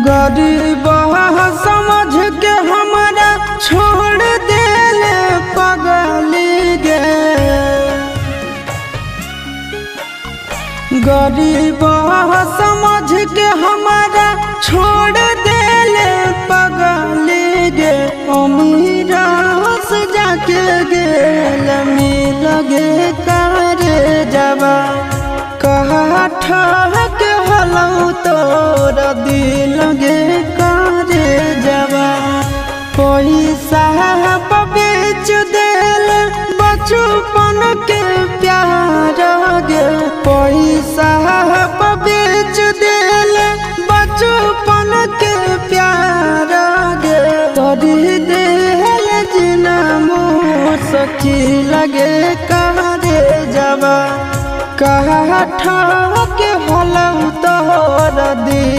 गरीब समझ के हमारा छोड़ देले पगली गे। गरीब समझ के हमारा छोड़ देले पगली गे। अमीर से जाके गेल मिल गे करे जबा कहा ठहके हलऊ तोर दिल गे करे जबा। पैसा बेच देल बचपन के प्यार गे। पैसा बेच देल बचपन के प्यार गे। तोरी देल जिना मुसकी लगे करे जबा कहा ठहके हलऊ तोर दिल।